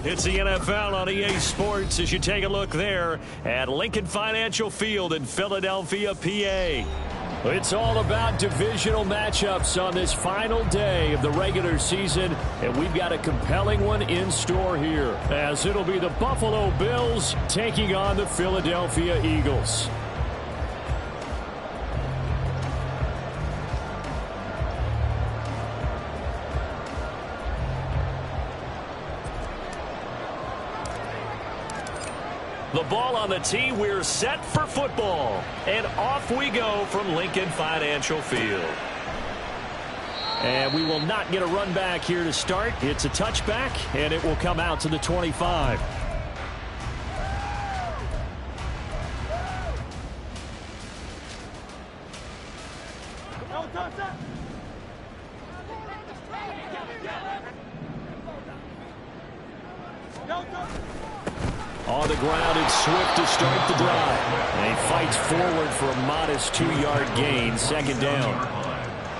It's the NFL on EA Sports as you take a look there at Lincoln Financial Field in Philadelphia, PA. It's all about divisional matchups on this final day of the regular season, and we've got a compelling one in store here, as it'll be the Buffalo Bills taking on the Philadelphia Eagles. The ball on the tee, we're set for football. And off we go from Lincoln Financial Field. And we will not get a run back here to start. It's a touchback, and it will come out to the 25. On the ground, it's Swift to start the drive. And he fights forward for a modest 2-yard gain, second down.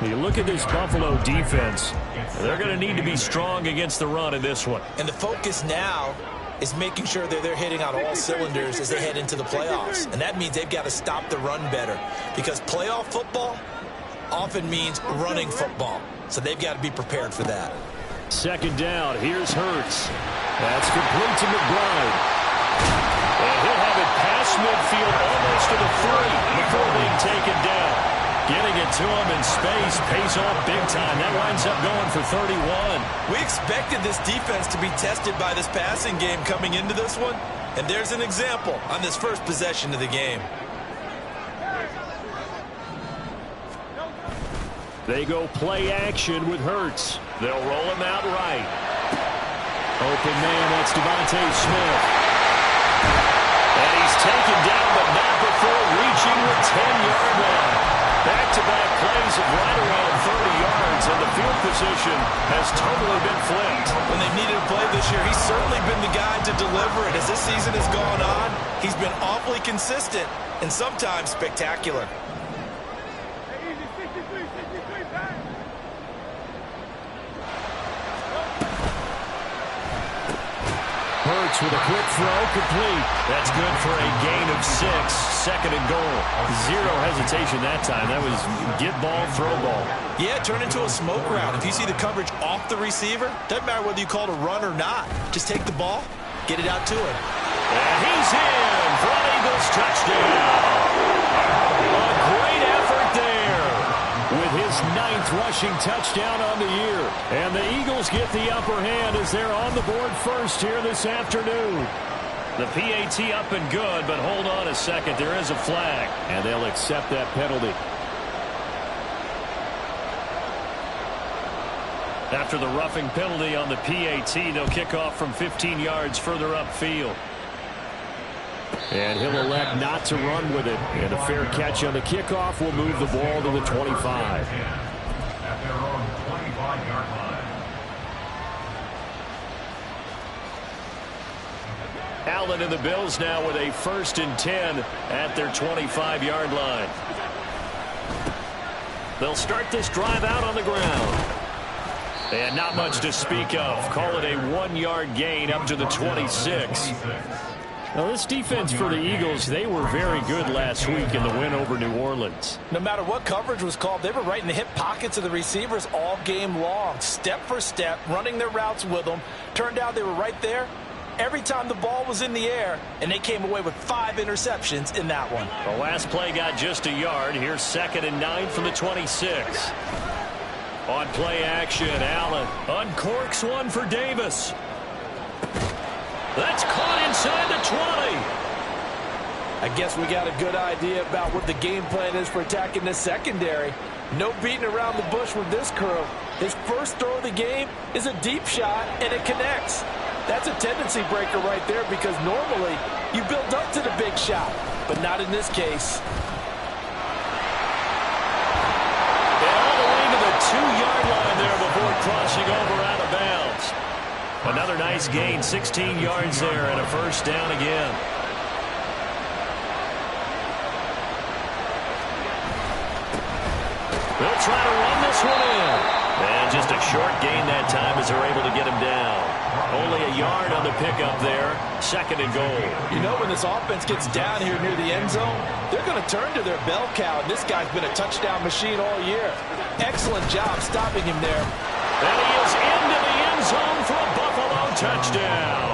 You look at this Buffalo defense, they're going to need to be strong against the run in this one. And the focus now is making sure that they're hitting on all cylinders as they head into the playoffs. And that means they've got to stop the run better, because playoff football often means running football. So they've got to be prepared for that. Second down, here's Hurts. That's complete to McBride. And he'll have it past midfield almost to the 3 before being taken down. Getting it to him in space pays off big time. That winds up going for 31. We expected this defense to be tested by this passing game coming into this one. And there's an example on this first possession of the game. They go play action with Hurts. They'll roll him out right. Open man, that's Devontae Smith. And he's taken down, but not before reaching the 10-yard line. Back-to-back plays of right around 30 yards, and the field position has totally been flipped. When they've needed a play this year, he's certainly been the guy to deliver it. As this season has gone on, he's been awfully consistent and sometimes spectacular. Hurts with a quick throw, complete. That's good for a gain of 6, second and goal. Zero hesitation that time. That was get ball, throw ball. Yeah, turn into a smoke route. If you see the coverage off the receiver, doesn't matter whether you call it a run or not. Just take the ball, get it out to him. And he's in for an Eagles touchdown. A great effort there with his 9th rushing touchdown on the year. And the Eagles get the upper hand as they're on the board first here this afternoon. The PAT up and good, but hold on a second. There is a flag, and they'll accept that penalty. After the roughing penalty on the PAT, they'll kick off from 15 yards further upfield. And he'll elect not to run with it. And a fair catch on the kickoff will move the ball to the 25. Allen and the Bills now with a 1st and 10 at their 25-yard line. They'll start this drive out on the ground. And not much to speak of. Call it a 1-yard gain up to the 26. Now, this defense for the Eagles, they were very good last week in the win over New Orleans. No matter what coverage was called, they were right in the hip pockets of the receivers all game long, step for step, running their routes with them. Turned out they were right there every time the ball was in the air, and they came away with 5 interceptions in that one. The last play got just a yard. Here's 2nd and 9 from the 26. On play action, Allen uncorks one for Davis. That's caught inside the 20. I guess we got a good idea about what the game plan is for attacking this secondary. No beating around the bush with this crew. His first throw of the game is a deep shot, and it connects. That's a tendency breaker right there because normally you build up to the big shot, but not in this case. All the way to the 2-yard line there before crossing over out of bounds. Another nice gain, 16 yards there, and a first down again. They'll try to run this one in. And just a short gain that time as they're able to get him down. Only a yard on the pickup there. 2nd and goal. You know, when this offense gets down here near the end zone, they're going to turn to their bell cow. And this guy's been a touchdown machine all year. Excellent job stopping him there. And he is into the end zone for a Buffalo touchdown.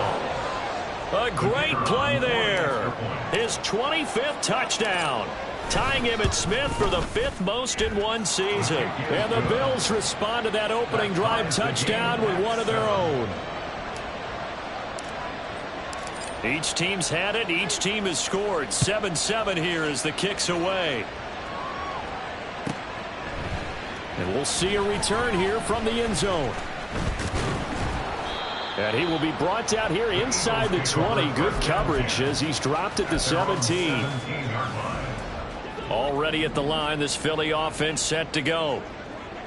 A great play there. His 25th touchdown. Tying Emmitt Smith for the 5th most in one season. And the Bills respond to that opening drive touchdown with one of their own. Each team's had it. Each team has scored. 7-7 here as the kick's away. And we'll see a return here from the end zone. And he will be brought down here inside the 20. Good coverage as he's dropped at the 17. Already at the line, this Philly offense set to go.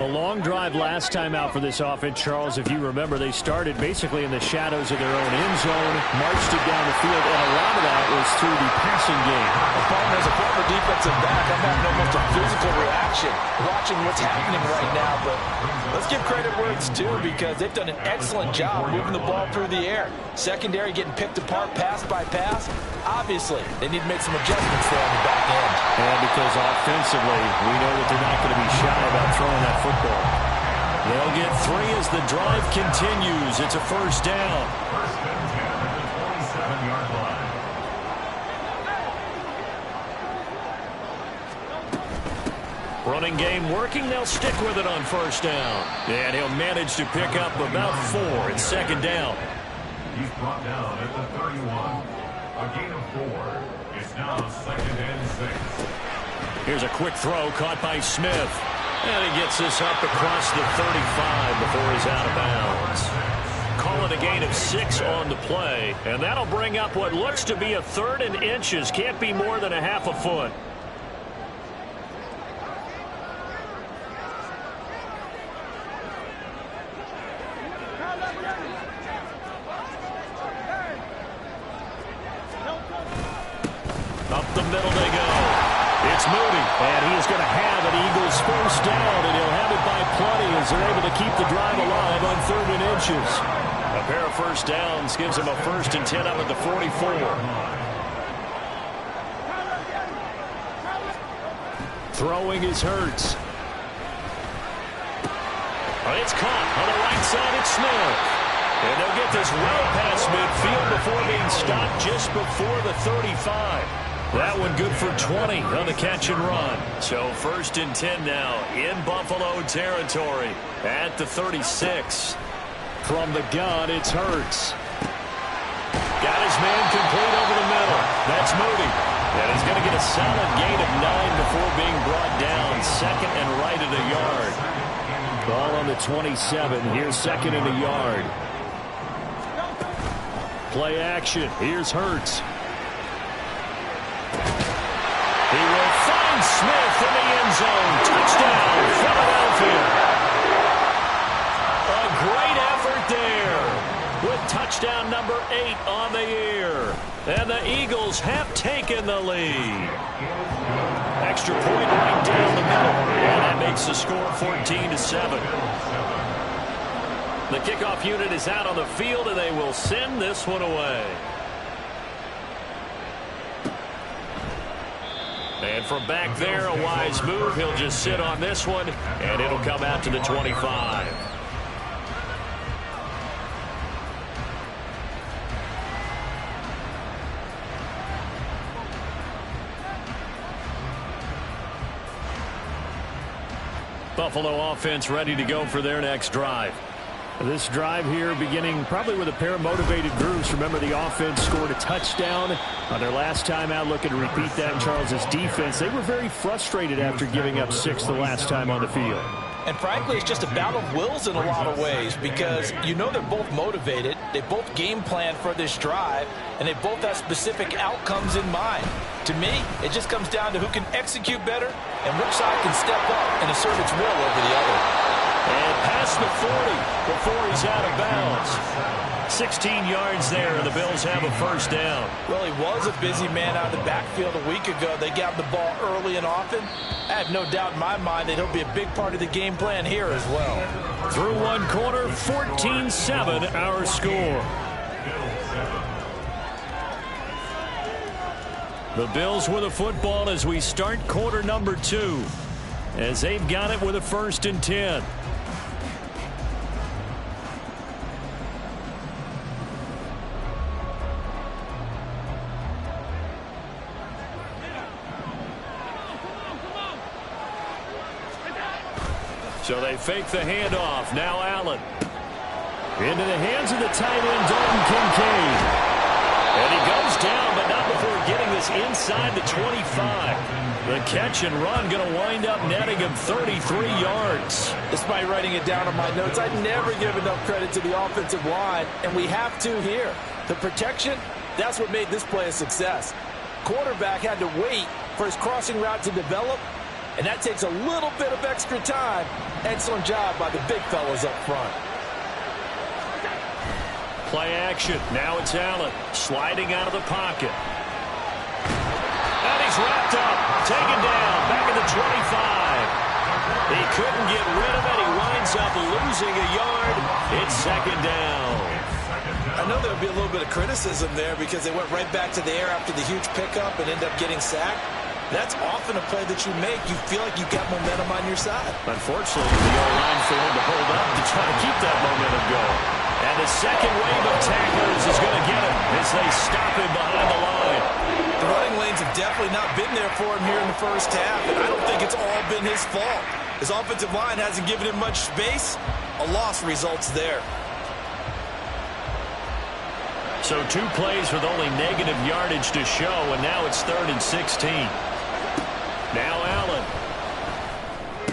A long drive last time out for this offense, Charles. If you remember, they started basically in the shadows of their own end zone, marched it down the field, and a lot of that was through the passing game. As a former defensive back, I'm having almost a physical reaction watching what's happening right now. But let's give credit where it's due because they've done an excellent job moving the ball through the air. Secondary getting picked apart pass by pass. Obviously, they need to make some adjustments there on the back end. And because offensively, we know that they're not going to be shy about throwing that football. They'll get 3 as the drive continues. It's a first down. Running game working. They'll stick with it on first down. And he'll manage to pick up about 4. It's 2nd down. He's brought down at the 31. A gain of 4. It's now 2nd and 6. Here's a quick throw caught by Smith. And he gets this up across the 35 before he's out of bounds. Call it a gain of 6 on the play. And that'll bring up what looks to be a 3rd and inches. Can't be more than a half a foot. Up the middle they go. It's Moody, and he is going to have an Eagles first down, and he'll have it by plenty as they're able to keep the drive alive on 3rd and inches. A pair of first downs gives him a 1st and 10 up at the 44. Throwing is Hurts. It's caught on the right side. It's Smith. And they'll get this well past midfield before being stopped just before the 35. That one good for 20 on the catch and run. So 1st and 10 now in Buffalo territory at the 36. From the gun, it's Hurts. Got his man complete over the middle. That's Moody. And he's going to get a solid gain of 9 before being brought down. 2nd and right at a yard. Ball on the 27. Here's 2nd and a yard. Play action. Here's Hurts. He will find Smith in the end zone. Touchdown, Philadelphia. A great effort there with touchdown number 8 on the year. And the Eagles have taken the lead. Extra point right down the middle. And that makes the score 14-7. The kickoff unit is out on the field, and they will send this one away. And from back there, a wise move. He'll just sit on this one, and it'll come out to the 25. Buffalo offense ready to go for their next drive. This drive here beginning probably with a pair of motivated groups. Remember, the offense scored a touchdown on their last time out. Looking to repeat that in Charles's defense. They were very frustrated after giving up 6 the last time on the field. And frankly, it's just a battle of wills in a lot of ways because you know they're both motivated, they both game plan for this drive, and they both have specific outcomes in mind. To me, it just comes down to who can execute better and which side can step up and assert its will over the other. And past the 40 before he's out of bounds. 16 yards there, and the Bills have a first down. Well, he was a busy man out of the backfield a week ago. They got the ball early and often. I have no doubt in my mind that he'll be a big part of the game plan here as well. Through one quarter, 14-7 our score. The Bills with the football as we start quarter number 2, as they've got it with a 1st and 10. So they fake the handoff. Now Allen. Into the hands of the tight end, Dalton Kincaid. And he goes down, but not before getting this inside the 25. The catch and run going to wind up netting him 33 yards. Despite writing it down on my notes, I never give enough credit to the offensive line, and we have to here. The protection, that's what made this play a success. Quarterback had to wait for his crossing route to develop, and that takes a little bit of extra time. Excellent job by the big fellas up front. Play action. Now it's Allen sliding out of the pocket. And he's wrapped up. Taken down. Back at the 25. He couldn't get rid of it. He winds up losing a yard. It's 2nd down. I know there'll be a little bit of criticism there because they went right back to the air after the huge pickup and ended up getting sacked. That's often a play that you make. You feel like you've got momentum on your side. Unfortunately, the O-line failed to hold up to try to keep that momentum going. And the second wave of tacklers is going to get him as they stop him behind the line. The running lanes have definitely not been there for him here in the first half, and I don't think it's all been his fault. His offensive line hasn't given him much space. A loss results there. So 2 plays with only negative yardage to show, and now it's 3rd and 16. Now Allen.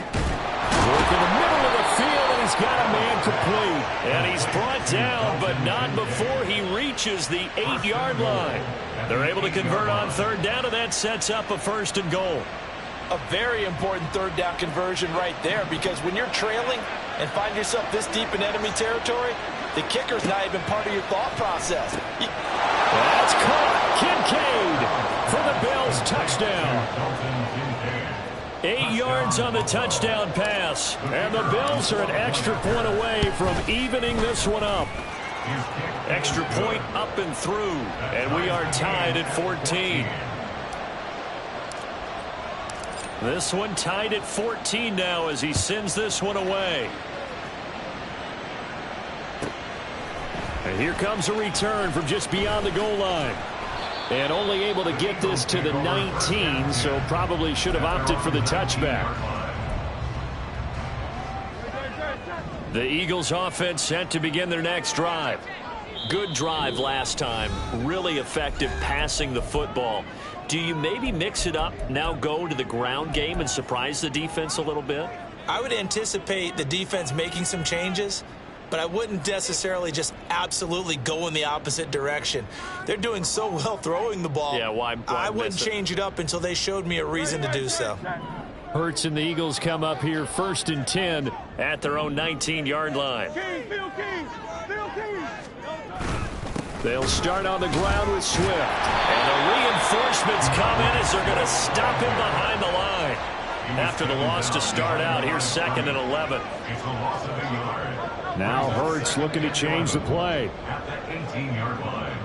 Work in the middle of the field, and he's got a man complete. And he's brought down, but not before he reaches the 8-yard line. They're able to convert on 3rd down, and that sets up a 1st and goal. A very important 3rd down conversion right there, because when you're trailing and find yourself this deep in enemy territory, the kicker's not even part of your thought process. That's caught. Kincaid for the Bills touchdown. 8 yards on the touchdown pass. And the Bills are an extra point away from evening this one up. Extra point up and through. And we are tied at 14. This one tied at 14 now as he sends this one away. And here comes a return from just beyond the goal line. And only able to get this to the 19, so probably should have opted for the touchback. The Eagles offense set to begin their next drive. Good drive last time. Really effective passing the football. Do you maybe mix it up, now go to the ground game and surprise the defense a little bit? I would anticipate the defense making some changes, but I wouldn't necessarily just absolutely go in the opposite direction. They're doing so well throwing the ball. Yeah, why I wouldn't change it up until they showed me a reason to do so. Hurts and the Eagles come up here 1st and 10 at their own 19-yard line. They'll start on the ground with Swift. And the reinforcements come in as they're going to stop him behind the line. After the loss to start out, here's 2nd and 11. It's a loss of a yard. Now Hurts looking to change the play. At the 18-yard line.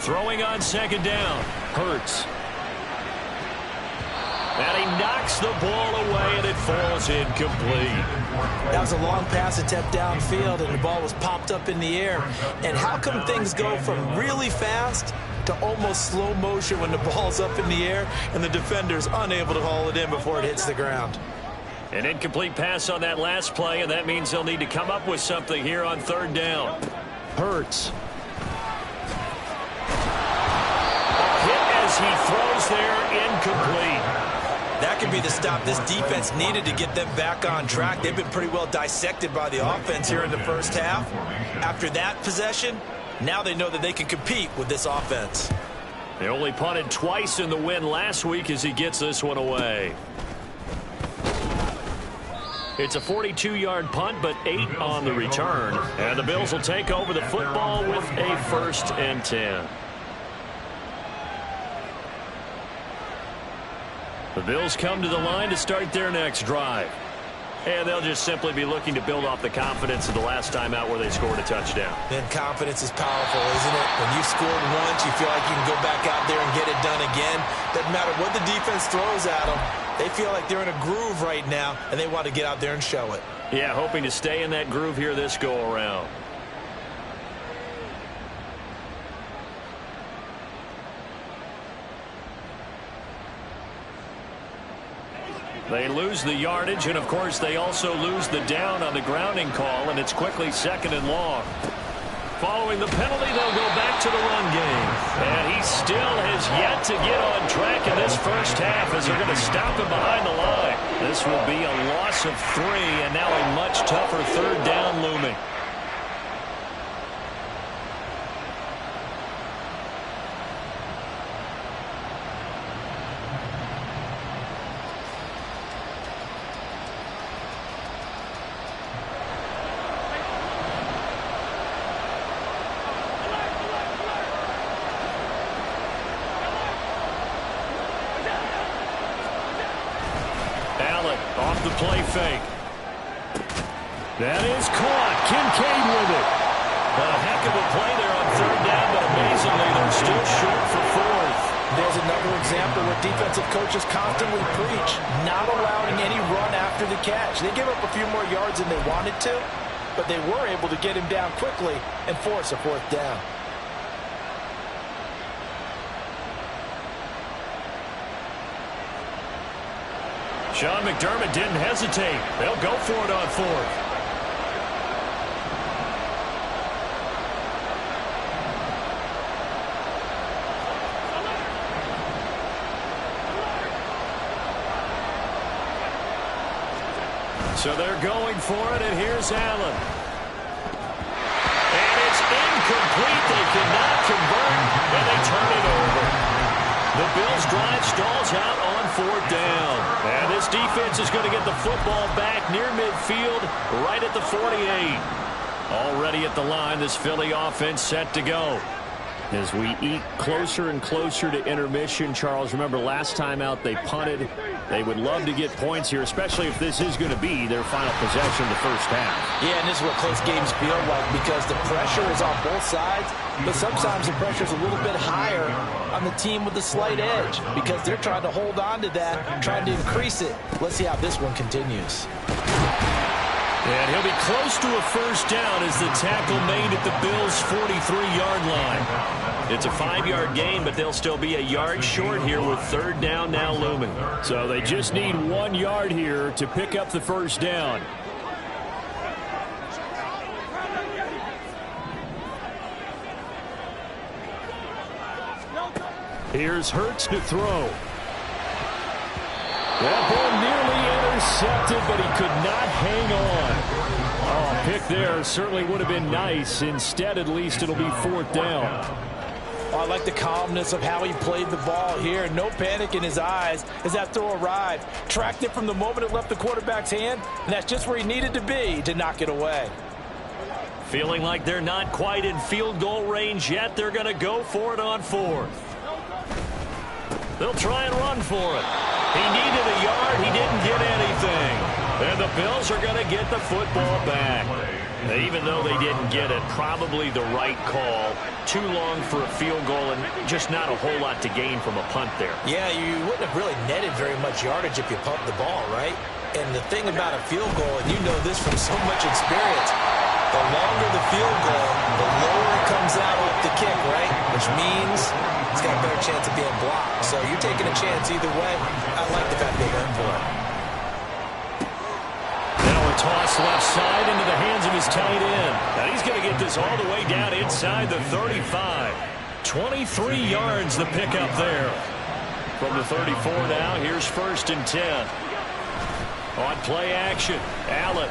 Throwing on 2nd down. Hurts. And he knocks the ball away, and it falls incomplete. That was a long pass attempt downfield, and the ball was popped up in the air. And how come things go from really fast to almost slow motion when the ball's up in the air and the defender's unable to haul it in before it hits the ground? An incomplete pass on that last play, and that means they'll need to come up with something here on 3rd down. Hurts. Hit as as he throws there, incomplete. That could be the stop this defense needed to get them back on track. They've been pretty well dissected by the offense here in the first half. After that possession, now they know that they can compete with this offense. They only punted twice in the win last week as he gets this one away. It's a 42-yard punt, but 8 on the return. And the Bills will take over the football with a 1st and 10. The Bills come to the line to start their next drive. And they'll just simply be looking to build off the confidence of the last time out where they scored a touchdown. And confidence is powerful, isn't it? When you scored once, you feel like you can go back out there and get it done again. Doesn't matter what the defense throws at them. They feel like they're in a groove right now, and they want to get out there and show it. Yeah, hoping to stay in that groove here this go-around. They lose the yardage, and of course they also lose the down on the grounding call, and it's quickly 2nd and long. Following the penalty, they'll go back to the run game. And he still has yet to get on track in this first half as they're going to stop him behind the line. This will be a loss of 3, and now a much tougher 3rd down looming. Off the play fake. That is caught. Kincaid with it. A heck of a play there on 3rd down, but amazingly, they're still short for 4th. There's another example where defensive coaches constantly preach, not allowing any run after the catch. They give up a few more yards than they wanted to, but they were able to get him down quickly and force a 4th down. Sean McDermott didn't hesitate. They'll go for it on 4th. So they're going for it, and here's Allen. And it's incomplete. They cannot convert, and they turn it over. The Bills' drive stalls out on 4th down. And this defense is going to get the football back near midfield, right at the 48. Already at the line, this Philly offense set to go. As we eat closer and closer to intermission, Charles, remember last time out they punted. They would love to get points here, especially if this is going to be their final possession of the first half. Yeah, and this is what close games feel like because the pressure is on both sides, but sometimes the pressure is a little bit higher on the team with the slight edge because they're trying to hold on to that, trying to increase it. Let's see how this one continues. And he'll be close to a 1st down as the tackle made at the Bills' 43-yard line. It's a 5-yard gain, but they'll still be a yard short here with 3rd down now looming. So they just need 1 yard here to pick up the 1st down. Here's Hurts to throw. That ball nearly intercepted, but he could not hang on. Oh, pick there certainly would have been nice. Instead, at least, it'll be 4th down. Oh, I like the calmness of how he played the ball here. No panic in his eyes as that throw arrived. Tracked it from the moment it left the quarterback's hand, and that's just where he needed to be to knock it away. Feeling like they're not quite in field goal range yet, they're going to go for it on 4th. They'll try and run for it. He needed a yard. He didn't get anything. And the Bills are going to get the football back. Even though they didn't get it, probably the right call. Too long for a field goal and just not a whole lot to gain from a punt there. Yeah, you wouldn't have really netted very much yardage if you pumped the ball, right? And the thing about a field goal, and you know this from so much experience, the longer the field goal, the lower it comes out off the kick, right? Which means it's got a better chance of being blocked. So you're taking a chance either way. I like the fact they went for it. Now a toss left side into the hands of his tight end. Now he's going to get this all the way down inside the 35. 23 yards the pickup there. From the 34 now, here's 1st and 10. On play action, Allen.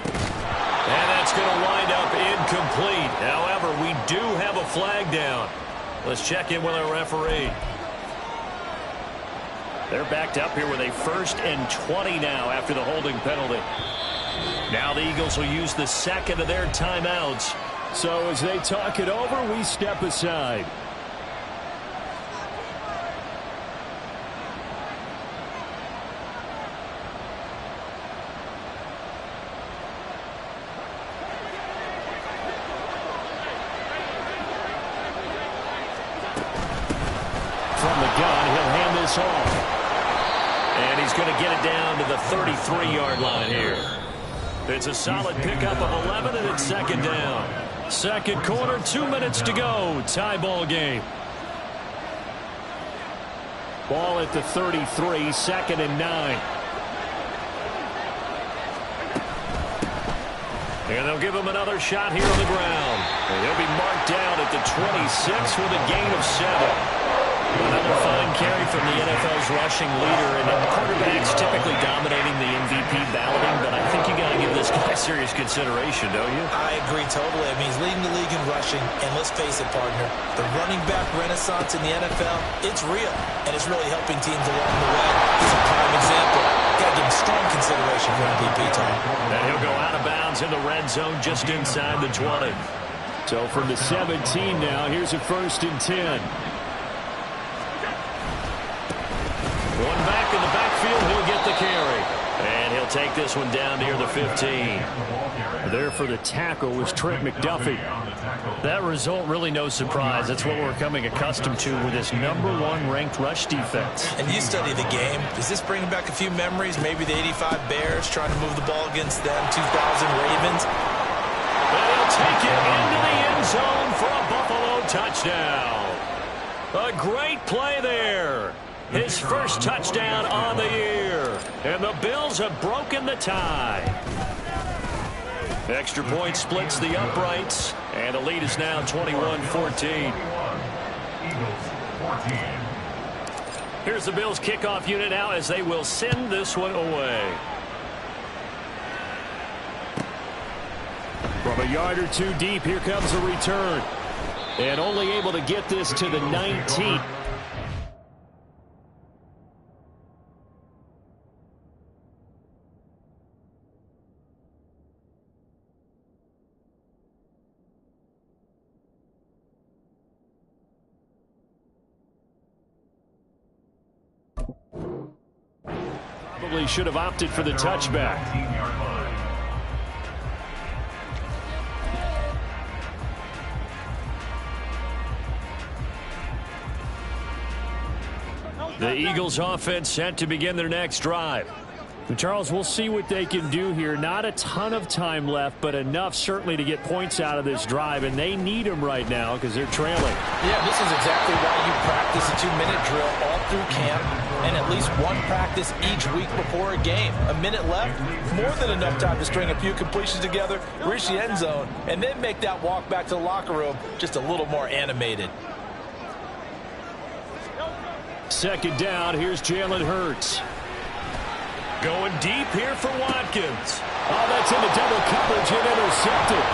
And that's going to wind up incomplete. However, we do have a flag down. Let's check in with our referee. They're backed up here with a 1st and 20 now after the holding penalty. Now the Eagles will use the 2nd of their timeouts. So as they talk it over, we step aside. From the gun, he'll hand this off. And he's going to get it down to the 33-yard line here. It's a solid pickup of 11, and it's 2nd down. 2nd quarter, 2 minutes to go. Tie ball game. Ball at the 33, 2nd and 9. And they'll give him another shot here on the ground. And he'll be marked down at the 26 with a gain of 7. Another fine carry from the NFL's rushing leader, and quarterbacks typically dominating the MVP balloting, but I think you got to give this guy serious consideration, don't you? I agree totally. I mean, he's leading the league in rushing, and let's face it, partner, the running back renaissance in the NFL, it's real, and it's really helping teams along the way. He's a prime example. Got to give him strong consideration for MVP time. And he'll go out of bounds in the red zone just inside the 20. So from the 17 now, here's a 1st and 10. One back in the backfield, he'll get the carry. And he'll take this one down near the 15. There for the tackle was Trent McDuffie. That result, really no surprise. That's what we're coming accustomed to with this #1 ranked rush defense. And you study the game. Does this bring back a few memories? Maybe the 85 Bears trying to move the ball against them, 2000 Ravens. And he'll take it into the end zone for a Buffalo touchdown. A great play there. His 1st touchdown on the year. And the Bills have broken the tie. Extra point splits the uprights. And the lead is now 21-14. Here's the Bills kickoff unit now as they will send this one away. From a yard or two deep, here comes a return. And only able to get this to the 19. Probably should have opted for the touchback. The Eagles offense set to begin their next drive. Charles, we'll see what they can do here. Not a ton of time left, but enough certainly to get points out of this drive, and they need them right now because they're trailing. Yeah, this is exactly why you practice a 2-minute drill all through camp and at least one practice each week before a game. A minute left, more than enough time to string a few completions together, reach the end zone, and then make that walk back to the locker room just a little more animated. 2nd down, here's Jalen Hurts. Going deep here for Watkins. Oh, that's into double coverage and intercepted.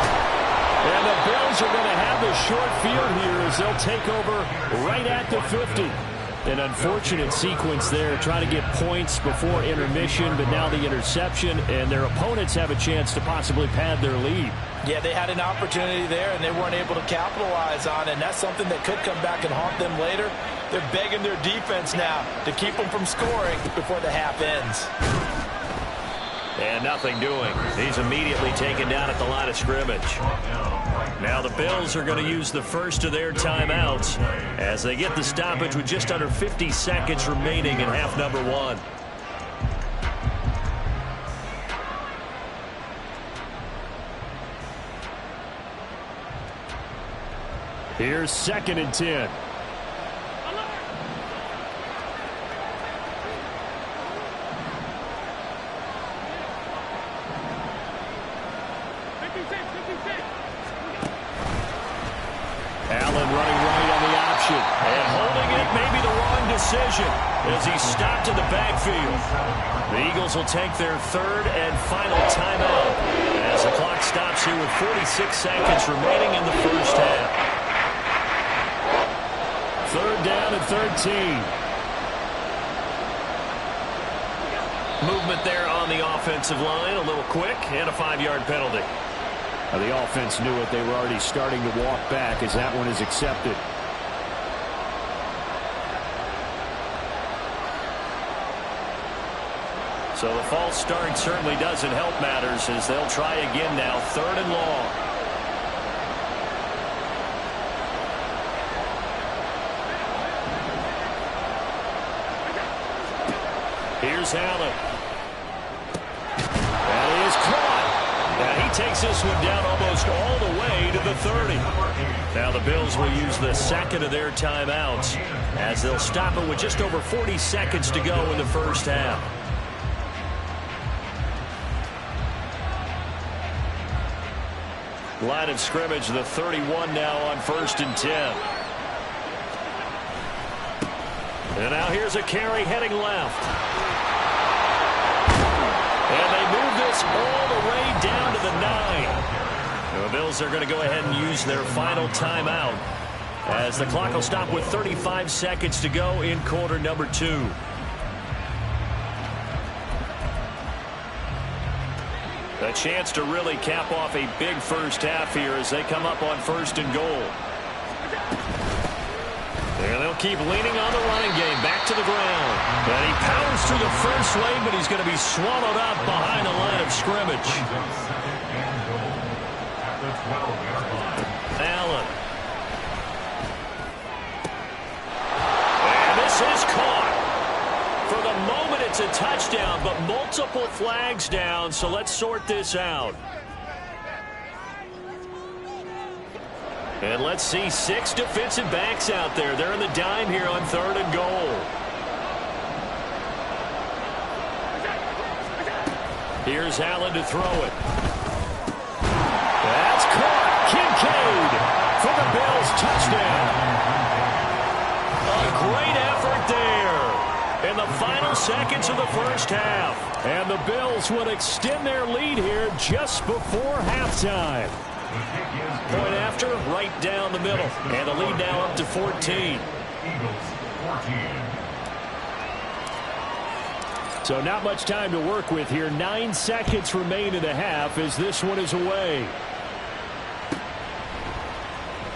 And the Bills are going to have the short field here as they'll take over right at the 50. An unfortunate sequence there, trying to get points before intermission, but now the interception, and their opponents have a chance to possibly pad their lead. Yeah, they had an opportunity there, and they weren't able to capitalize on it, and that's something that could come back and haunt them later. They're begging their defense now to keep them from scoring before the half ends. And nothing doing. He's immediately taken down at the line of scrimmage. Now the Bills are going to use the first of their timeouts as they get the stoppage with just under 50 seconds remaining in half number 1. Here's 2nd and 10. Allen running right on the option. And holding it may be the wrong decision as he stopped in the backfield. The Eagles will take their third and final timeout as the clock stops here with 46 seconds remaining in the first half. Third down and 13. Movement there on the offensive line, a little quick, and a 5-yard penalty. The offense knew it. They were already starting to walk back as that one is accepted. So the false start certainly doesn't help matters as they'll try again now, third and long. Here's Allen. That is caught. And he takes this one down almost all the way to the 30. Now the Bills will use the second of their timeouts as they'll stop it with just over 40 seconds to go in the first half. Line of scrimmage, the 31 now on 1st and 10. And now here's a carry heading left. And they move this all the way down to the 9. The Bills are going to go ahead and use their final timeout as the clock will stop with 35 seconds to go in quarter number 2. A chance to really cap off a big first half here as they come up on 1st and goal. And they'll keep leaning on the running game. Back to the ground. And he powers through the first lane, but he's going to be swallowed up behind the line of scrimmage. Allen. And this is caught. For the moment, it's a touchdown, but multiple flags down, so let's sort this out. And let's see 6 defensive backs out there. They're in the dime here on 3rd and goal. Here's Allen to throw it. That's caught. Kincaid for the Bills touchdown. A great effort there in the final seconds of the first half. And the Bills would extend their lead here just before halftime. Point after, right down the middle. And the lead now up to 14. So not much time to work with here. 9 seconds remain in the half as this one is away.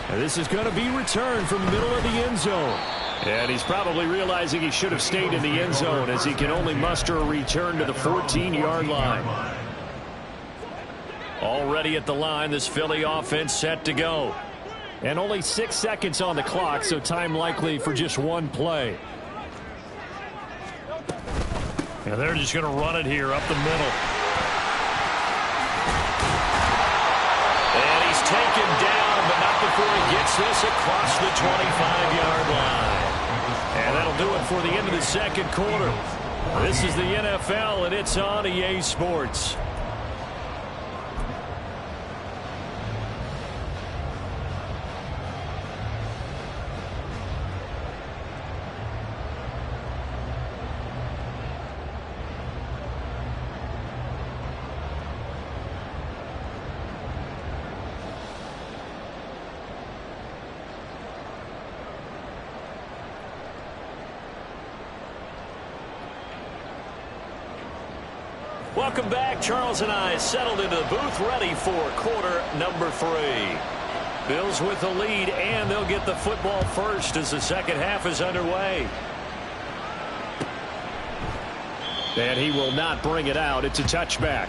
And this is going to be returned from the middle of the end zone. And he's probably realizing he should have stayed in the end zone as he can only muster a return to the 14-yard line. Already at the line, this Philly offense set to go. And only 6 seconds on the clock, so time likely for just one play. And they're just going to run it here up the middle. And he's taken down, but not before he gets this across the 25-yard line. And that'll do it for the end of the second quarter. This is the NFL, and it's on EA Sports. Welcome back. Charles and I settled into the booth ready for quarter number 3. Bills with the lead, and they'll get the football first as the second half is underway. And he will not bring it out. It's a touchback.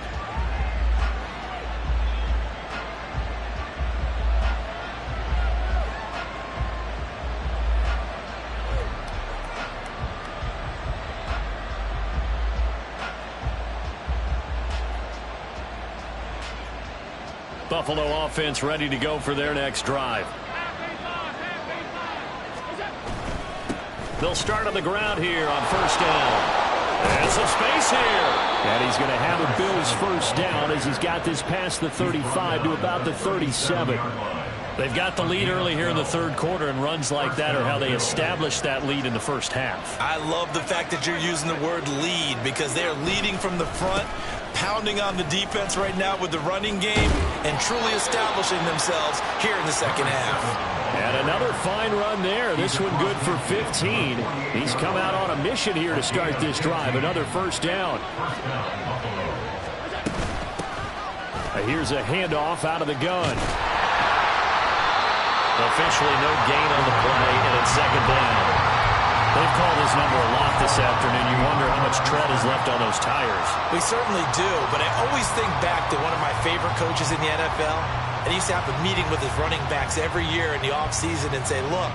Buffalo offense ready to go for their next drive. They'll start on the ground here on first down. And some space here. And he's going to have a Bills first down as he's got this past the 35 to about the 37. They've got the lead early here in the third quarter, and runs like that are how they established that lead in the first half. I love the fact that you're using the word lead because they are leading from the front, pounding on the defense right now with the running game, and truly establishing themselves here in the second half. And another fine run there. This one good for 15. He's come out on a mission here to start this drive. Another first down. Here's a handoff out of the gun. Officially no gain on the play, and it's second down. They've called his number a lot this afternoon. You wonder how much tread is left on those tires. We certainly do, but I always think back to one of my favorite coaches in the NFL. And he used to have a meeting with his running backs every year in the offseason and say, look,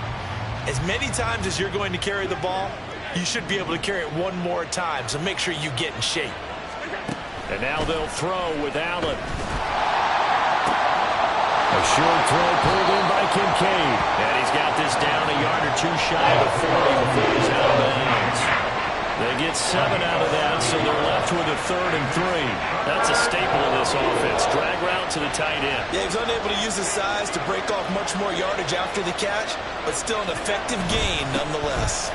as many times as you're going to carry the ball, you should be able to carry it one more time, so make sure you get in shape. And now they'll throw with Allen. A short throw pulled in by Kincaid. And he's got this down a yard or two shy of the 40 before he's out of bounds. They get 7 out of that, so they're left with a 3rd and 3. That's a staple of this offense. Drag route to the tight end. Yeah, he's unable to use his size to break off much more yardage after the catch, but still an effective gain nonetheless.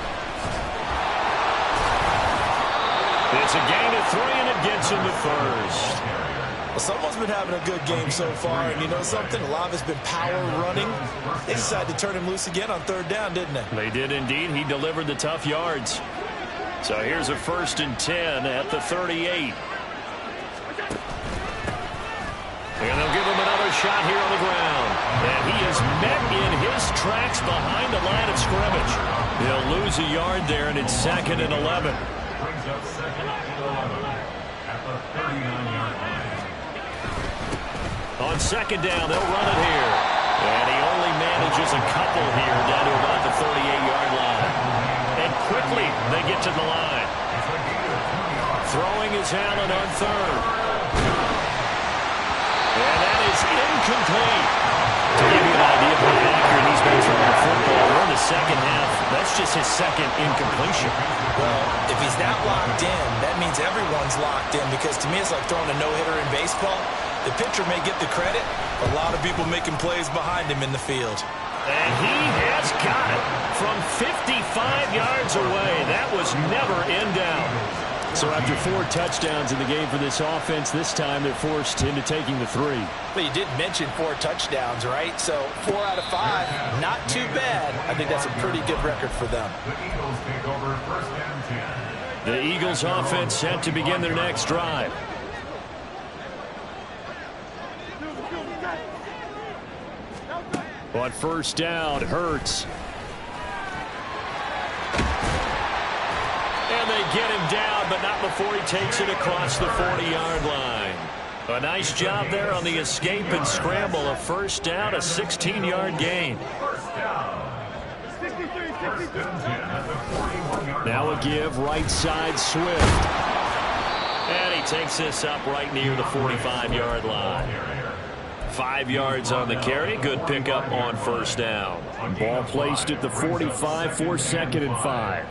It's a gain of 3, and it gets him the first. Well, someone's been having a good game so far, and you know something? A lot of it's been power running. They decided to turn him loose again on 3rd down, didn't they? They did indeed. He delivered the tough yards. So here's a 1st and 10 at the 38. And they'll give him another shot here on the ground. And he is met in his tracks behind the line of scrimmage. He'll lose a yard there, and it's 2nd and 11. Brings up 2nd and 11 at the 39-yard line. On 2nd down, they'll run it here. And he only manages a couple here down to about the 38-yard line. And quickly they get to the line. Throwing is Allen on 3rd. And that is incomplete. To give you an idea of how accurate he's been throwing the football, we're in the second half. That's just his 2nd incompletion. Well, if he's that locked in, that means everyone's locked in, because to me it's like throwing a no-hitter in baseball. The pitcher may get the credit, a lot of people making plays behind him in the field. And he has got it from 55 yards away. That was never in doubt. So after 4 touchdowns in the game for this offense, this time they're forced into taking the 3. But you did mention 4 touchdowns, right? So 4 out of 5, not too bad. I think that's a pretty good record for them. The Eagles take over 1st and 10. The Eagles offense set to begin their next drive. On 1st down, Hurts. And they get him down, but not before he takes it across the 40-yard line. A nice job there on the escape and scramble. A 1st down, a 16-yard gain. Now a give, right side, Swift. And he takes this up right near the 45-yard line. 5 yards on the carry. Good pickup on 1st down. Ball placed at the 45 for 2nd and 5.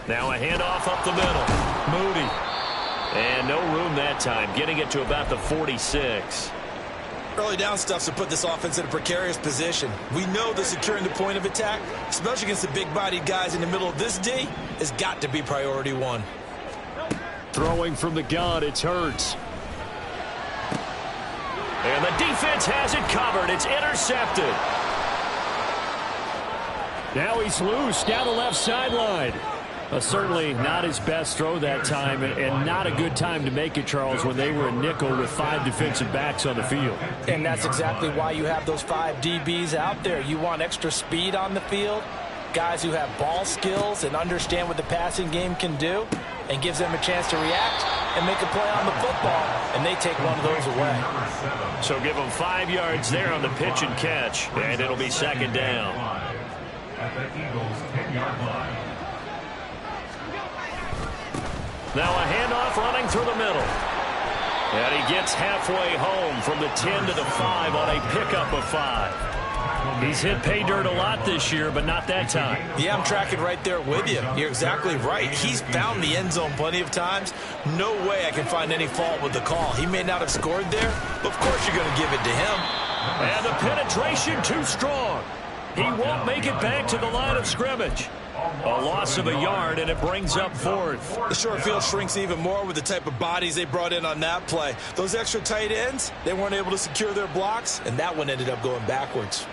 Now a handoff up the middle. Moody. And no room that time. Getting it to about the 46. Early down stuff's to put this offense in a precarious position. We know that securing the point of attack, especially against the big-bodied guys in the middle of this D, has got to be priority 1. Throwing from the gun, it's Hurts. And the defense has it covered. It's intercepted. Now he's loose down the left sideline. Certainly not his best throw that time, and not a good time to make it, Charles, when they were a nickel with 5 defensive backs on the field. And that's exactly why you have those 5 DBs out there. You want extra speed on the field, guys who have ball skills and understand what the passing game can do, and gives them a chance to react and make a play on the football, and they take one of those away. So give them 5 yards there on the pitch and catch, and it'll be 2nd down. At the Eagles' 10-yard line. Now a handoff running through the middle. And he gets halfway home from the 10 to the 5 on a pickup of 5. He's hit pay dirt a lot this year, but not that time. Yeah, I'm tracking right there with you. You're exactly right. He's found the end zone plenty of times. No way I can find any fault with the call. He may not have scored there, but of course you're going to give it to him. And the penetration too strong. He won't make it back to the line of scrimmage. A loss of a yard, and it brings up fourth. The short field shrinks even more with the type of bodies they brought in on that play. Those extra tight ends, they weren't able to secure their blocks, and that one ended up going backwards.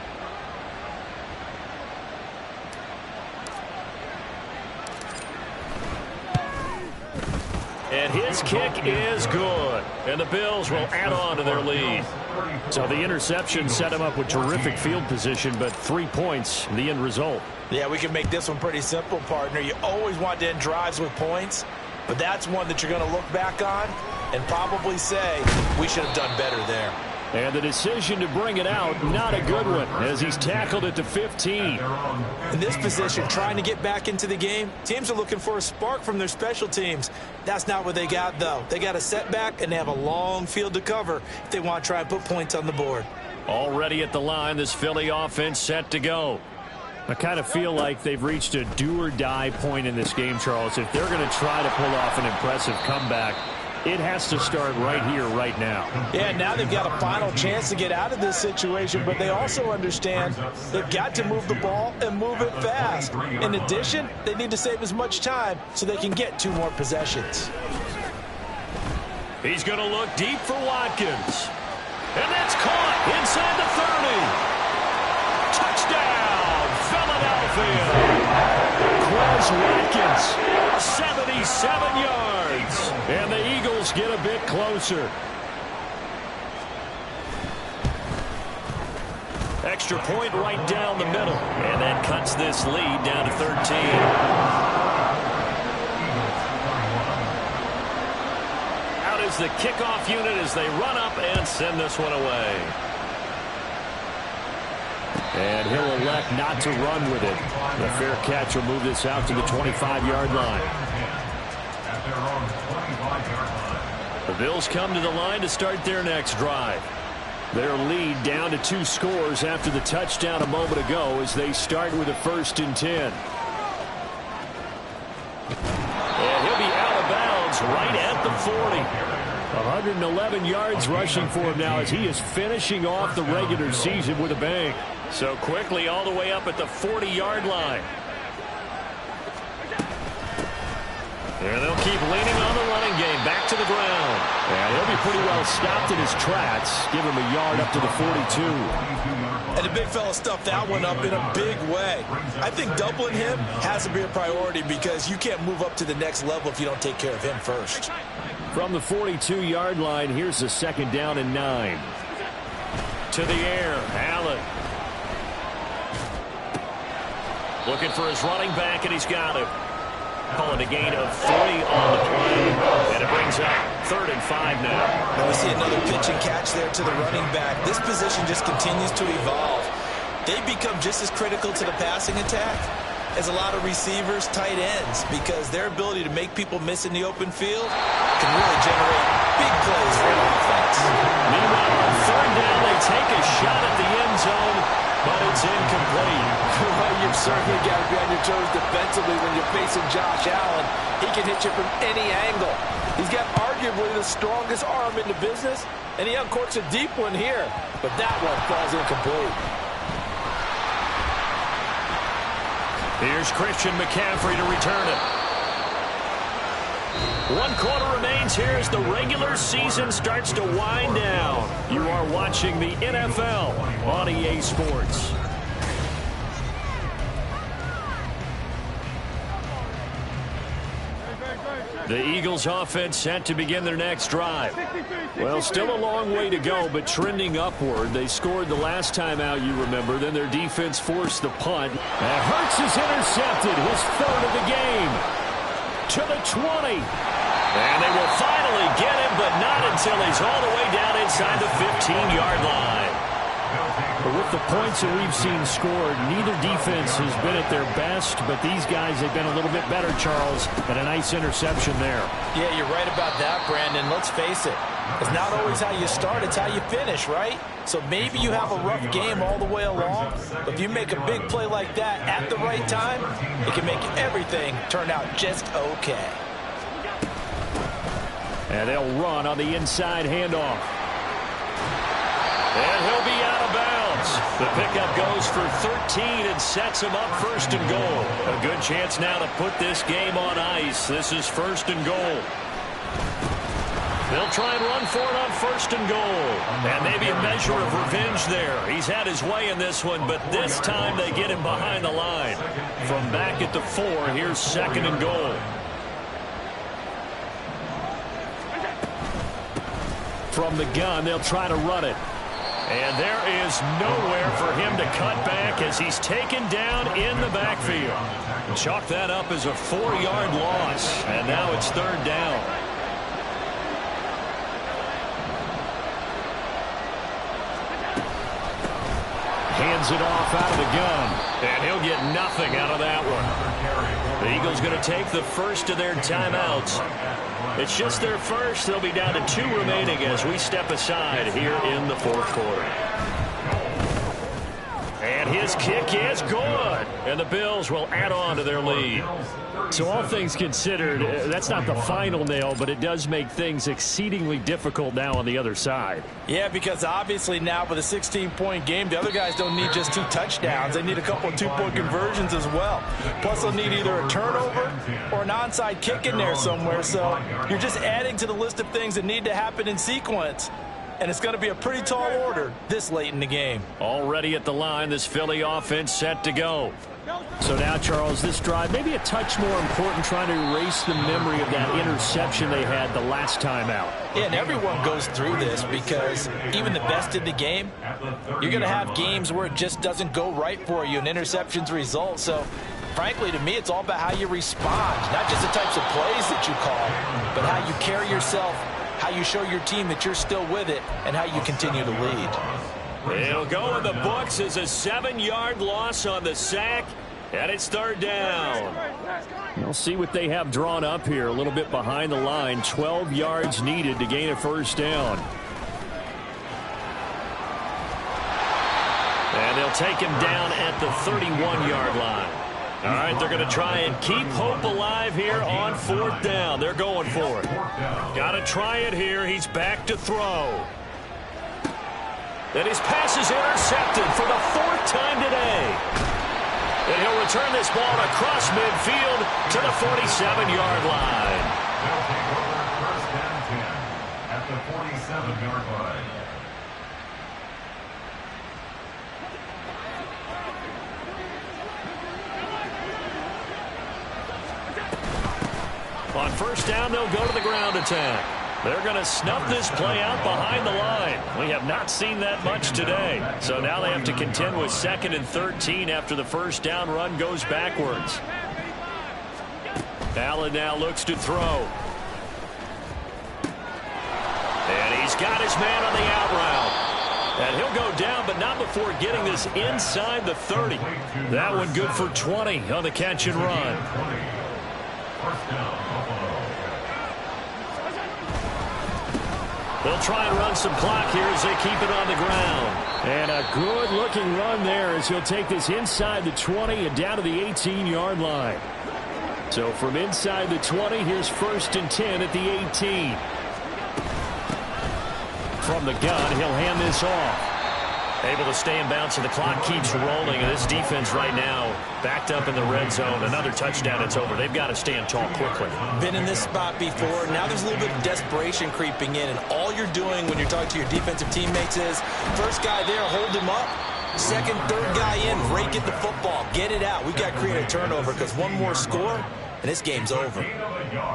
And his kick is good. And the Bills will add on to their lead. So the interception set him up with terrific field position, but 3 points, the end result. Yeah, we can make this one pretty simple, partner. You always want to end drives with points, but that's one that you're going to look back on and probably say, we should have done better there. And the decision to bring it out, not a good one, as he's tackled at the 15. In this position, trying to get back into the game, teams are looking for a spark from their special teams. That's not what they got, though. They got a setback, and they have a long field to cover if they want to try and put points on the board. Already at the line, this Philly offense set to go. I kind of feel like they've reached a do-or-die point in this game, Charles. If they're going to try to pull off an impressive comeback, it has to start right here, right now. Yeah, now they've got a final chance to get out of this situation, but they also understand they've got to move the ball and move it fast. In addition, they need to save as much time so they can get 2 more possessions. He's going to look deep for Watkins. And that's caught inside the 30. Touchdown, Philadelphia. Quez Watkins, 77 yards. And the Eagles get a bit closer. Extra point right down the middle. And that cuts this lead down to 13. Out is the kickoff unit as they run up and send this one away. And he'll elect not to run with it. The fair catch will move this out to the 25-yard line. The Bills come to the line to start their next drive. Their lead down to 2 scores after the touchdown a moment ago as they start with a 1st and 10. And he'll be out of bounds right at the 40. 111 yards rushing for him now as he is finishing off the regular season with a bang. So quickly all the way up at the 40-yard line. And they'll keep leaning on the running game back to the ground. And he'll be pretty well stopped in his tracks. Give him a yard up to the 42. And the big fella stuffed that one up in a big way. I think doubling him has to be a priority because you can't move up to the next level if you don't take care of him first. From the 42-yard line, here's the 2nd down and 9. To the air, Allen. Looking for his running back, and he's got it. Calling a gain of 3 on the play. And it brings up 3rd and 5 now. And we see another pitch and catch there to the running back. This position just continues to evolve. They become just as critical to the passing attack as a lot of receivers, tight ends, because their ability to make people miss in the open field can really generate big plays for the offense. Meanwhile, on 3rd down, they take a shot at the end zone, but it's incomplete. Well, you've certainly got to be on your toes defensively when you're facing Josh Allen. He can hit you from any angle. He's got arguably the strongest arm in the business, and he uncorks a deep one here, but that one falls incomplete. Here's Christian McCaffrey to return it. 1 quarter remains here as the regular season starts to wind down. You are watching the NFL on EA Sports. The Eagles offense set to begin their next drive. Well, still a long way to go, but trending upward. They scored the last time out, you remember. Then their defense forced the punt. And Hurts is intercepted, his 3rd of the game. To the 20. And they will finally get him, but not until he's all the way down inside the 15-yard line. But with the points that we've seen scored, neither defense has been at their best, but these guys have been a little bit better, Charles, and a nice interception there. Yeah, you're right about that, Brandon. Let's face it. It's not always how you start, it's how you finish, right? So maybe you have a rough game all the way along, but if you make a big play like that at the right time, it can make everything turn out just okay. And they'll run on the inside handoff. And he'll be out of bounds. The pickup goes for 13 and sets him up first and goal. A good chance now to put this game on ice. This is first and goal. They'll try and run for it on first and goal. And maybe a measure of revenge there. He's had his way in this one, but this time they get him behind the line. From back at the 4, here's second and goal. From the gun, they'll try to run it. And there is nowhere for him to cut back as he's taken down in the backfield. Chalk that up as a 4-yard loss. And now it's third down. Hands it off out of the gun. And he'll get nothing out of that one. The Eagles going to take the first of their timeouts. It's just their first. They'll be down to 2 remaining as we step aside here in the fourth quarter. And his kick is good. And the Bills will add on to their lead. So all things considered, that's not the final nail, but it does make things exceedingly difficult now on the other side. Yeah, because obviously now with a 16-point game, the other guys don't need just 2 touchdowns. They need a couple of 2-point conversions as well. Plus, they'll need either a turnover or an onside kick in there somewhere. So you're just adding to the list of things that need to happen in sequence. And it's going to be a pretty tall order this late in the game. Already at the line, this Philly offense set to go. So now, Charles, this drive maybe a touch more important, trying to erase the memory of that interception they had the last time out. Yeah, and everyone goes through this because even the best in the game, you're going to have games where it just doesn't go right for you and interceptions result. So, frankly, to me, it's all about how you respond, not just the types of plays that you call, but how you carry yourself, how you show your team that you're still with it, and how you continue to lead. It'll go in the books as a 7-yard loss on the sack, and it's third down. We'll see what they have drawn up here, a little bit behind the line. 12 yards needed to gain a first down. And they'll take him down at the 31-yard line. All right, they're going to try and keep hope alive here on fourth down. They're going for it. Got to try it here. He's back to throw. And his pass is intercepted for the 4th time today. And he'll return this ball across midfield to the 47-yard line. They'll take over first and 10 at the 47-yard line. On first down, they'll go to the ground attack. They're going to snuff this play out behind the line. We have not seen that much today. So now they have to contend with 2nd and 13 after the first down run goes backwards. Allen now looks to throw. And he's got his man on the out route. And he'll go down, but not before getting this inside the 30. That one good for 20 on the catch and run. First down, Buffalo. They'll try and run some clock here as they keep it on the ground. And a good-looking run there as he'll take this inside the 20 and down to the 18-yard line. So from inside the 20, here's 1st and 10 at the 18. From the gun, he'll hand this off. Able to stay in bounds, and the clock keeps rolling. And this defense right now backed up in the red zone. Another touchdown, it's over. They've got to stand tall quickly. Been in this spot before. Now there's a little bit of desperation creeping in. And all you're doing when you're talking to your defensive teammates is, first guy there, hold him up. Second, third guy in, rake at the football. Get it out. We've got to create a turnover because one more score, and this game's over.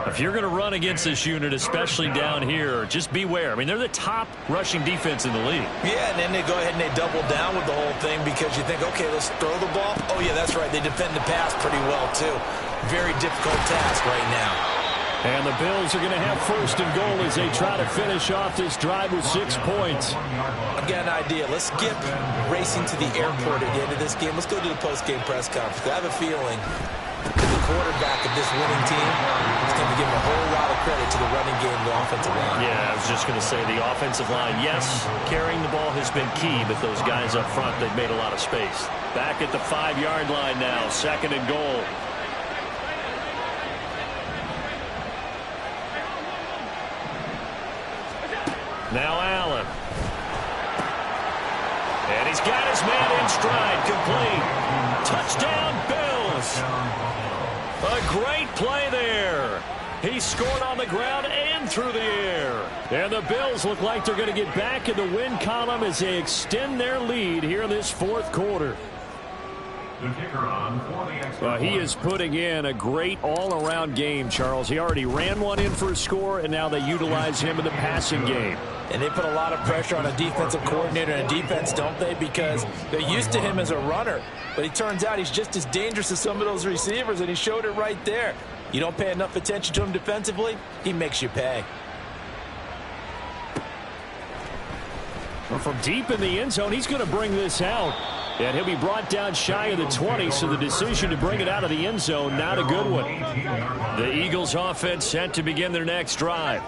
If you're going to run against this unit, especially down here, just beware. I mean, they're the top rushing defense in the league. Yeah, and then they go ahead and they double down with the whole thing because you think, okay, let's throw the ball. Oh, yeah, that's right. They defend the pass pretty well, too. Very difficult task right now. And the Bills are going to have first and goal as they try to finish off this drive with 6 points. I've got an idea. Let's skip racing to the airport at the end of this game. Let's go to the post-game press conference. I have a feeling the quarterback of this winning team is going to give a whole lot of credit to the running game and the offensive line. Yeah, I was just going to say the offensive line, yes, carrying the ball has been key, but those guys up front, they've made a lot of space. Back at the 5-yard line now, second and goal. Now Allen. And he's got his man in stride, complete. Touchdown, Bills. A great play there. He scored on the ground and through the air. And the Bills look like they're going to get back in the win column as they extend their lead here in this fourth quarter. The kicker on for the extra He is putting in a great all-around game, Charles. He already ran one in for a score, and now they utilize him in the passing game. And they put a lot of pressure on a defensive coordinator and a defense, don't they? Because they're used to him as a runner. But he turns out he's just as dangerous as some of those receivers, and he showed it right there. You don't pay enough attention to him defensively, he makes you pay. Well, from deep in the end zone, he's going to bring this out. And he'll be brought down shy of the 20, so the decision to bring it out of the end zone, not a good one. The Eagles offense set to begin their next drive.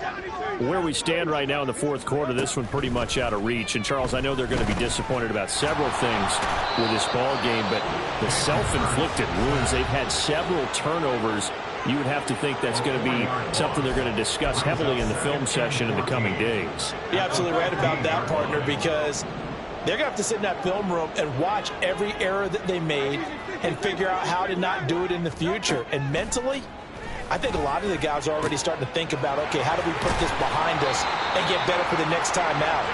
Where we stand right now in the fourth quarter, this one pretty much out of reach. And, Charles, I know they're going to be disappointed about several things with this ball game, but the self-inflicted wounds, they've had several turnovers. You would have to think that's going to be something they're going to discuss heavily in the film session in the coming days. You're absolutely right about that, partner, because they're going to have to sit in that film room and watch every error that they made and figure out how to not do it in the future. And mentally, I think a lot of the guys are already starting to think about, okay, how do we put this behind us and get better for the next time out?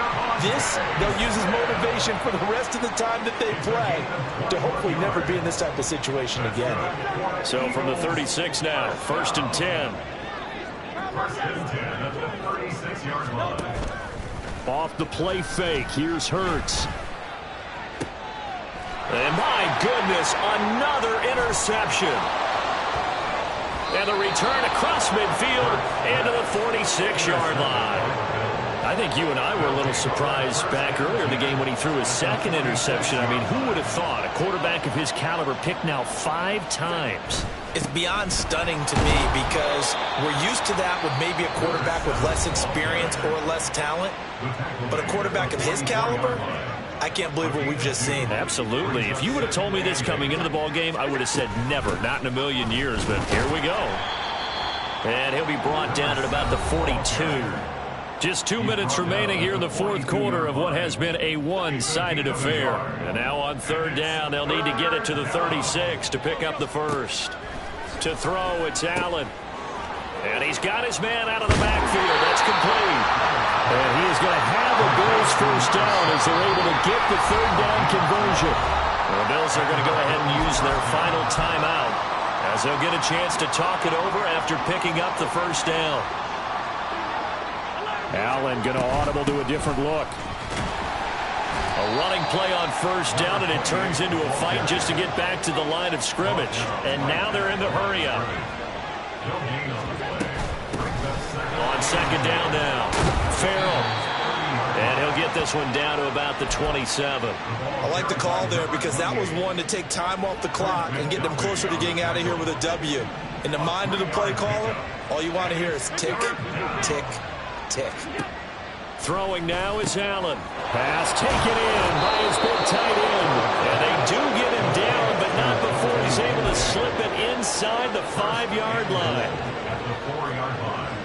This, they'll use as motivation for the rest of the time that they play to hopefully never be in this type of situation again. So from the 36 now, first and 10. First and 10 at the 36-yard line. Off the play fake, here's Hurts. And my goodness, another interception. And the return across midfield into the 46-yard line. I think you and I were a little surprised back earlier in the game when he threw his second interception. I mean, who would have thought a quarterback of his caliber picked now 5 times? It's beyond stunning to me because we're used to that with maybe a quarterback with less experience or less talent. But a quarterback of his caliber, I can't believe what we've just seen. Absolutely. If you would have told me this coming into the ball game, I would have said never, not in a million years. But here we go. And he'll be brought down at about the 42. Just 2 minutes remaining here in the fourth quarter of what has been a one-sided affair. And now on third down, they'll need to get it to the 36 to pick up the first. To throw, it's Allen. And he's got his man out of the backfield. That's complete. And he is going to have a Bills first down as they're able to get the third down conversion. The Bills are going to go ahead and use their final timeout as they'll get a chance to talk it over after picking up the first down. Allen going to audible to a different look. A running play on first down, and it turns into a fight just to get back to the line of scrimmage. And now they're in the hurry-up. On second down now, Farrell. And he'll get this one down to about the 27. I like the call there because that was one to take time off the clock and get them closer to getting out of here with a W. In the mind of the play caller, all you want to hear is tick, tick, tick. Throwing now is Allen. Pass taken in by his big tight end. And they do get him down, but not before he's able to slip it inside the 5-yard line. At the 4-yard line.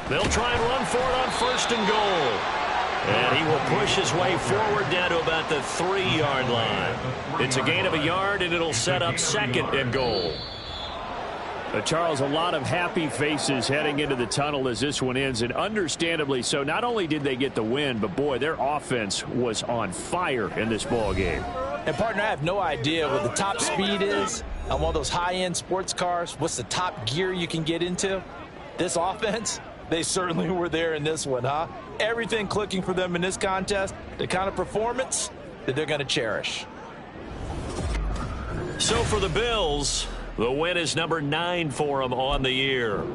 They'll try and run for it on first and goal. And he will push his way forward down to about the 3-yard line. It's a gain of a yard, and it'll set up second and goal. Charles, a lot of happy faces heading into the tunnel as this one ends, and understandably so. Not only did they get the win, but, boy, their offense was on fire in this ball game. And, partner, I have no idea what the top speed is on one of those high-end sports cars. What's the top gear you can get into? This offense, they certainly were there in this one, huh? Everything clicking for them in this contest, the kind of performance that they're going to cherish. So for the Bills, the win is number 9 for them on the year.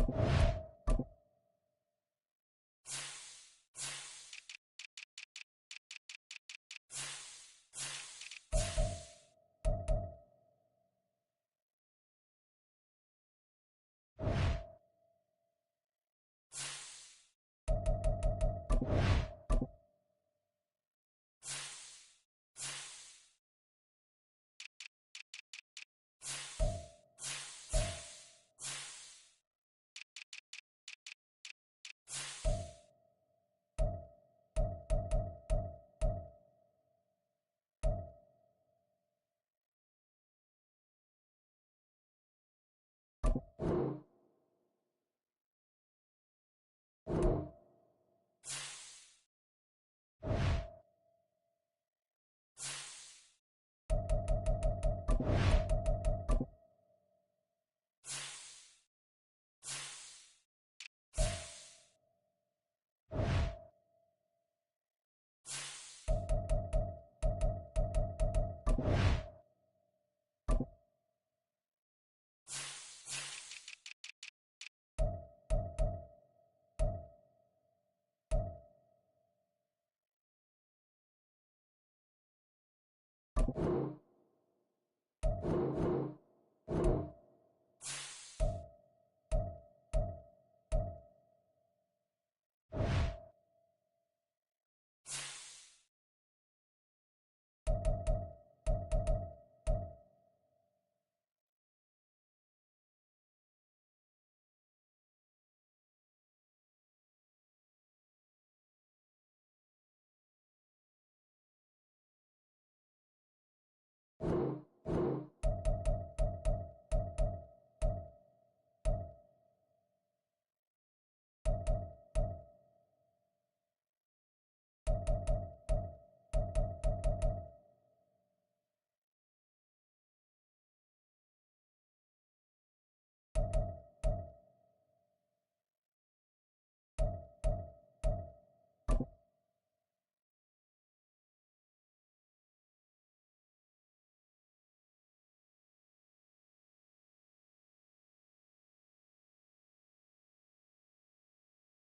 You